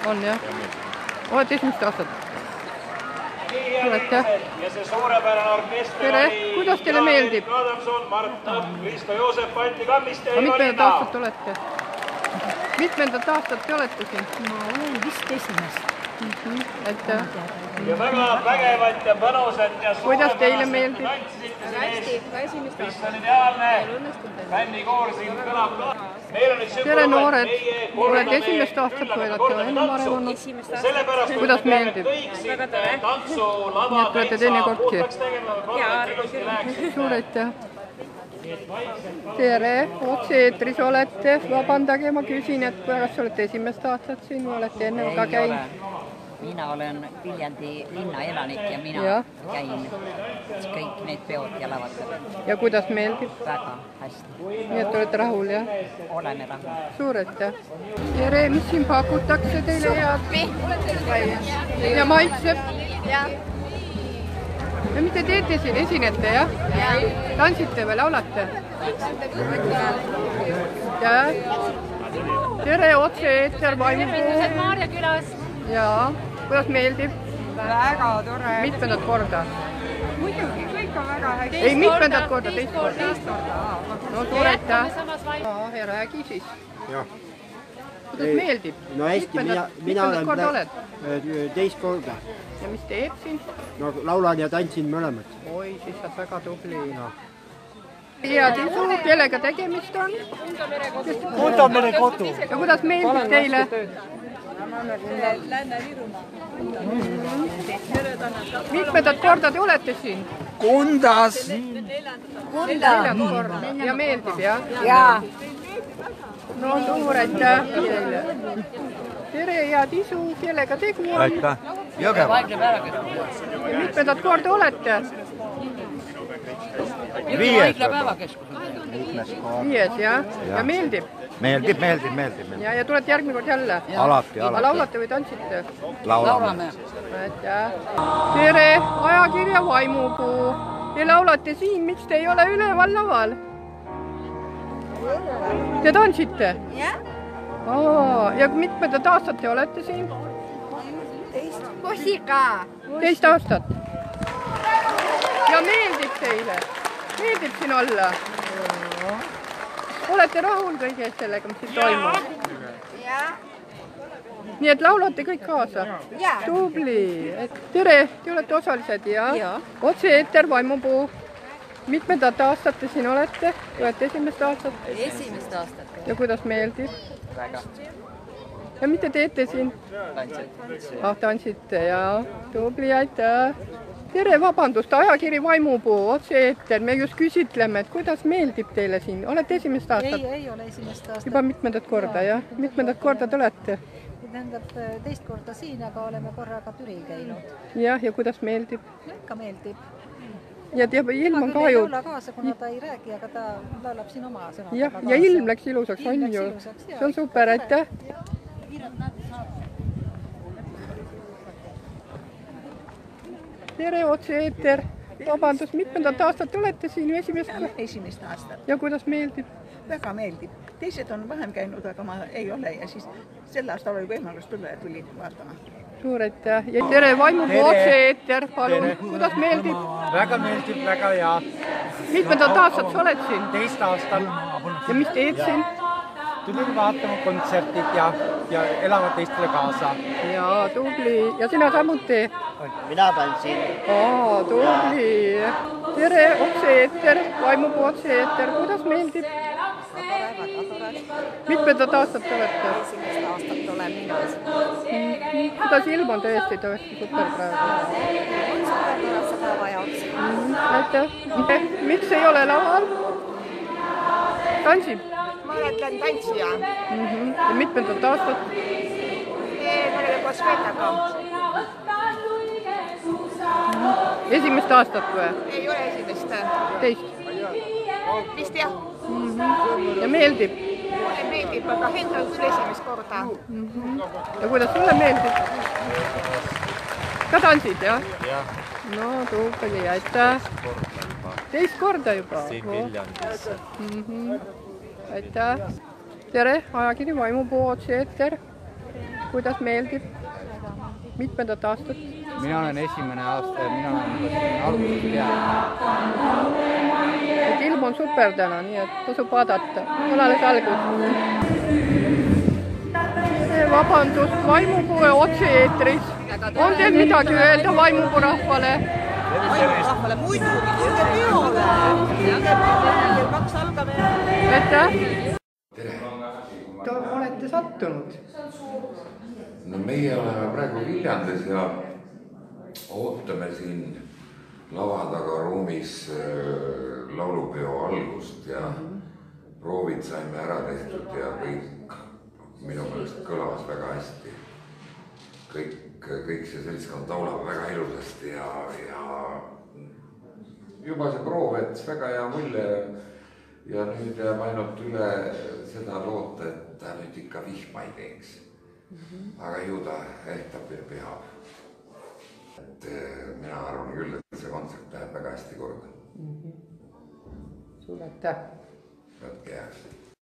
on jah? Olete esimest aastat? Olete? Tere, kuidas teile meeldib? Mitmendat aastat olete? Mitmendat aastat te olete siin? Ma olen vist esimest. Aitäh. Ja väga vägevad ja põnusad ja kuidas teile meeldib? Hästi, ka esimest aastat. mis on ideaalne bändikoor siin kõlab ka. Tere noored, olete esimest aastat või olete enne varem olnud? Kuidas meeldib? Väga tore. Nii et olete teinekordki? Suur aitäh. Tere, otse-eetris olete. Vabandage, ma küsin, et kas olete esimest aastat siin või olete enne ka käinud? Mina olen Viljandi linna elanik ja mina käin kõik need peod ja lavadel. Ja kuidas meeldib? Väga hästi. Nii et olete rahul, jah? Oleme rahul. Suur aitäh. Tere, mis siin pakutakse teile head? Ja maitseb? Jah. Ja mis te teete siin? Esinete, jah? Tantsite või laulate? Ja. Tere, otse-eeter, Vaimupuu. Maarja külas. Jaa, kuidas meeldib? Väga tore. Mitmendat korda? Muidugi, kõik on väga hästi. Ei, mitmendat korda, teist korda. No suur aitäh. Ja räägi siis. Kuidas meeldib? No hästi, mina olen teist korda. Ja mis teed siin? No laulan ja tantsin mõlemad. Oi, siis saad väga tubli. Ja tisu, kellega tegemist on? Kundamere kodu. Ja kuidas meeldib teile? Mitmendat korda te olete siin? Kundas. Neljandat korda. Ja meeldib, jah? Jaa. No suur aitäh teile. Tere ja tisu, kellega tegu on? Aitäh. Jõgeva. Ja mitmendat korda olete? Viies. Viies, jah? Ja meeldib? Meeldib. Ja tulete järgmine kord jälle? Alati. Laulate või tantsite? Laulame. Aitäh. Tere, ajakirja Vaimupuu. Te laulate siin, miks te ei ole üleval laval? Te tantsite? Jah. Ja mitmendat aastat te olete siin? Kossiga. Teist aastat. Ja meeldib teile? Meeldib siin olla? Olete rahul kõige sellega, mis siin toimub? Jah. Nii et laulate kõik kaasa? Jaa. Tubli. Tere, te olete osalised, jah? Otse-eeter, Vaimupuu. Mitmendat aastat te siin olete? Olete esimest aastat? Esimest aastat. Ja kuidas meeldib? Väga. Ja mida teete siin? Tantsite, jah. Tubli, aitäh. Tere, vabandust, ajakiri Vaimupuu, otse-eeter. Me just küsitleme, et kuidas meeldib teile siin? Olete esimest aastat? Ei ole esimest aastat. Juba mitmendat korda, jah? Mitmendat korda te olete? Tähendab teist korda siin, aga oleme korraga Türil käinud. Jah, ja kuidas meeldib? Ikka meeldib. Ja ilm on ka ju... Ei laula kaasa, kuna ta ei räägi, aga ta laulab siin oma sõnadega kaasa. Ja ilm läks ilusaks, on ju? See on super, aitäh! Tere, otse-eeter. Vabandust, mitmendat aastat olete siin esimest? Esimest aastat. Ja kuidas meeldib? Väga meeldib. Teised on vähem käinud, aga ma ei ole ja siis sel aastal oli võimalus tulla ja tulin vaatama. Suur aitäh. Ja tere, Vaimupuu otse-eeter, palun. Kuidas meeldib? Väga meeldib, väga hea. Mitmendat aastat sa oled siin? Teist aastal. Ja mis teed siin? Tulin vaatama kontsertid ja elavad teistele kaasa. Jaa, tubli. Ja sina samuti? Mina tantsin. Tubli. Tere, otse-eeter, Vaimupuu otse-eeter. Kuidas meeldib? Mitmendat aastat olete? Esimest aastat olen mina. Kuidas ilm on tõesti super praegu? On superkorralise päeva jaoks. Aitäh. Miks ei ole laval? Tantsib? Ma olen tantsija. Ja mitmendat aastat? Me oleme koos Veetaga. Esimest aastat või? Ei ole esimest. Teist? Vist jah. Ja meeldib? Mulle meeldib, aga Hendra on küll esimest korda. Ja kuidas sulle meeldib? Ka tantsid, jah? Jah. No, tubli, aitäh. Teist korda juba? Siin Viljandis. Aitäh. Tere, ajakiri Vaimupuu otse-eeter. kuidas meeldib? Mitmendat aastat? Mina olen esimene aasta ja mina olen siin algusest peale. Ilm on super täna, nii et tasub vaadata. On alles algus. Vabandust, Vaimupuu otse-eetris. On teil midagi öelda Vaimupuu rahvale? Vaimupuu muidugi, jõge peole. Jõge peole, kell 2 algame. Aitäh! Olete sattunud? No meie oleme praegu Viljandis ja ootame siin lava taga ruumis laulupeo algust ja proovid saime ära tehtud ja kõik minu meelest kõlavas väga hästi. Kõik see seltskond laulab väga ilusasti ja juba see proov jättis väga hea mulje ja nüüd jääb ainult üle seda loota, et ta nüüd ikka vihma ei teeks. Aga ju ta ehtab ja peab. Et mina arvan küll, et see kontsert läheb väga hästi korda. Suur aitäh! Võtke heaks.